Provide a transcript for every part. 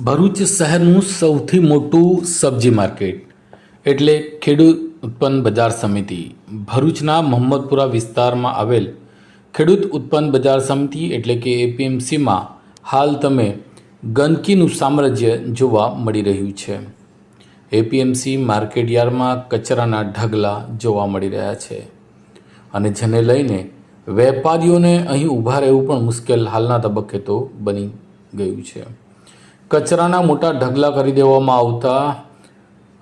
ભરૂચ શહેરનું સૌથી મોટું સબ્જી માર્કેટ એટલે ખેડૂત ઉત્પન્ન બજાર સમિતિ ભરૂચના મોહમ્મદપુરા વિસ્તારમાં આવેલ ખેડૂત ઉત્પન્ન બજાર સમિતિ એટલે કે એપીએમસીમાં હાલ તમે ગંદકીનું સામ્રાજ્ય જોવા મળી રહ્યું છે। એપીએમસી માર્કેટ યાર્ડમાં કચરાના ઢગલા જોવા મળી રહ્યા છે અને જેને લઈને વેપારીઓને અહીં ઊભા રહેવું પણ મુશ્કેલ હાલના તબક્કે તો બની ગયું છે। કચરાના મોટા ઢગલા કરી દેવામાં આવતા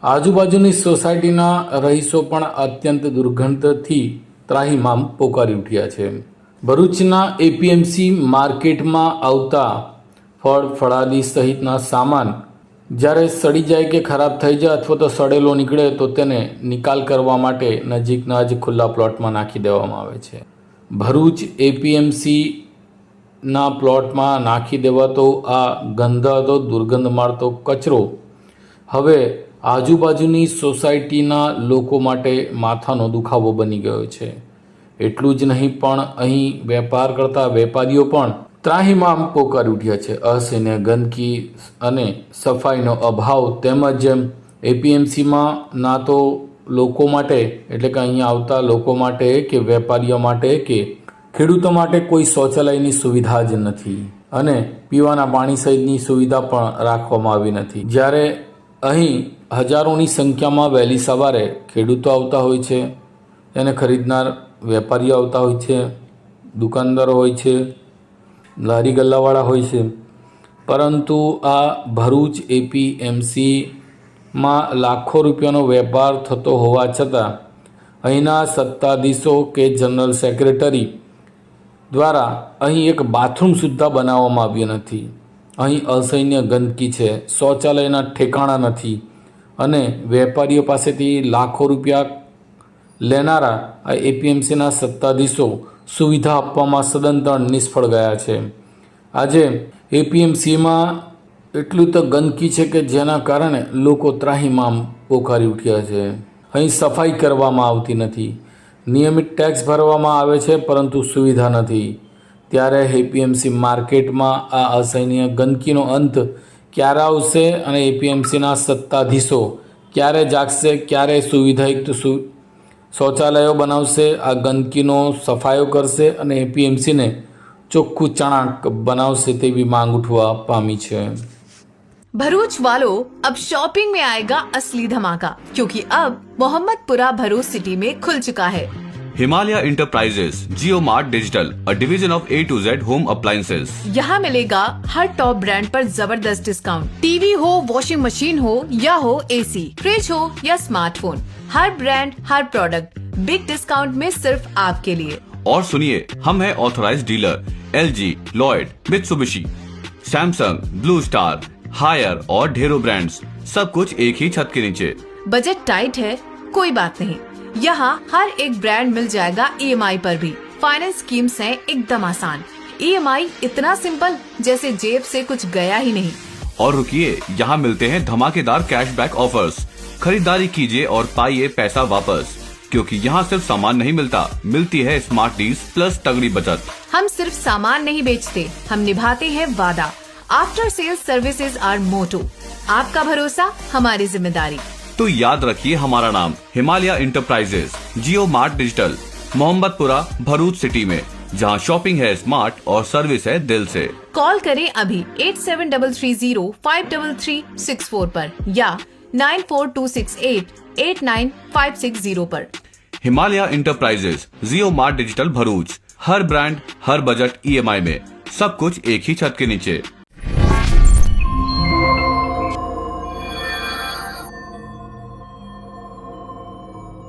આજુબાજુની સોસાયટીના રહીશો પણ અત્યંત દુર્ગંધથી ત્રાહિમામ પોકારી ઉઠ્યા છે। ભરૂચના એપીએમસી માર્કેટમાં આવતા ફળ ફળાદી સહિતના સામાન જ્યારે સડી જાય કે ખરાબ થઈ જાય અથવા તો સડેલો નીકળે તો તેને નિકાલ કરવા માટે નજીકના જ ખુલ્લા પ્લોટમાં નાખી દેવામાં આવે છે। ભરૂચ એપીએમસીના પ્લોટમાં નાખી દેવાતો આ ગંધાતો દુર્ગંધ મારતો કચરો હવે આજુબાજુની સોસાયટીના લોકો માટે માથાનો દુખાવો બની ગયો છે। એટલું જ નહીં પણ અહીં વેપાર કરતા વેપારીઓ પણ ત્રાહિમામ પોકારી ઉઠ્યા છે। અસહ્ય ગંદકી અને સફાઈનો અભાવ તેમજ એપીએમસીમાં ના તો લોકો માટે એટલે કે અહીંયા આવતા લોકો માટે કે વેપારીઓ માટે કે ખેડૂતો માટે કોઈ શૌચાલયની સુવિધા જ નથી અને પીવાના પાણી સહિતની સુવિધા પણ રાખવામાં આવી નથી। જ્યારે અહીં હજારોની સંખ્યામાં વહેલી સવારે ખેડૂતો આવતા હોય છે, એને ખરીદનાર વેપારીઓ આવતા હોય છે, દુકાનદારો હોય છે, લારી ગલ્લાવાળા હોય છે, પરંતુ આ ભરૂચ એપીએમસીમાં લાખો રૂપિયાનો વેપાર થતો હોવા છતાં અહીંના સત્તાધીશો કે જનરલ સેક્રેટરી દ્વારા અહીં એક બાથરૂમ સુદ્ધા બનાવવામાં આવ્યું નથી। અહીં અસહ્ય ગંદકી છે, શૌચાલયના ઠેકાણા નથી અને વેપારીઓ પાસેથી લાખો રૂપિયા લેનારા આ એપીએમસીના સત્તાધીશો સુવિધા આપવામાં સદંતર નિષ્ફળ ગયા છે। આજે એપીએમસીમાં એટલું તો ગંદકી છે કે જેના કારણે લોકો ત્રાહિમામ પોકારી ઉઠ્યા છે। અહીં સફાઈ કરવામાં આવતી નથી, નિયમિત ટેક્સ ભરવામાં આવે છે પરંતુ સુવિધા નથી। ત્યારે એપીએમસી માર્કેટમાં આ અસહ્ય ગંદકીનો અંત ક્યારે આવશે અને એપીએમસીના સત્તાધીશો ક્યારે જાગશે, ક્યારે સુવિધાયુક્ત શૌચાલયો બનાવશે, આ ગંદકીનો સફાયો કરશે અને એપીએમસીને ચોખ્ખું ચણાક બનાવશે તેવી માંગ ઉઠવા પામી છે। भरूच वालों, अब शॉपिंग में आएगा असली धमाका, क्योंकि अब मोहम्मदपुरा भरूच सिटी में खुल चुका है Himalaya enterprises Jio mart digital, a division of A to Z home appliances. यहाँ मिलेगा हर टॉप ब्रांड पर जबरदस्त डिस्काउंट। टीवी हो, वॉशिंग मशीन हो या हो एसी, फ्रिज हो या स्मार्टफोन, हर ब्रांड हर प्रोडक्ट बिग डिस्काउंट में सिर्फ आपके लिए। और सुनिए, हम हैं authorised dealer LG, Lloyd, Mitsubishi, Samsung, Blue Star, Haier और ढेरों ब्रांड्स, सब कुछ एक ही छत के नीचे। बजट टाइट है, कोई बात नहीं, यहाँ हर एक ब्रांड मिल जाएगा EMI पर भी। फाइनेंस स्कीम्स हैं एकदम आसान। EMI इतना सिंपल जैसे जेब से कुछ गया ही नहीं। और रुकिए, यहाँ मिलते हैं धमाकेदार कैशबैक ऑफर्स। खरीदारी कीजिए और पाइए पैसा वापस, क्योंकि यहाँ सिर्फ सामान नहीं मिलता, मिलती है स्मार्ट डील्स प्लस तगड़ी बचत। हम सिर्फ सामान नहीं बेचते, हम निभाते हैं वादा। After sales services our motto, आपका भरोसा हमारी जिम्मेदारी। तो याद रखिए हमारा नाम Himalaya enterprises Jio mart digital, Mohammadpura Bharuch city में, जहाँ शॉपिंग है स्मार्ट और सर्विस है दिल से। कॉल करें अभी 8733053364 पर या 9426889560 पर। Himalaya enterprises Jio mart digital Bharuch, हर ब्रांड हर बजट EMI में, सब कुछ एक ही छत के नीचे।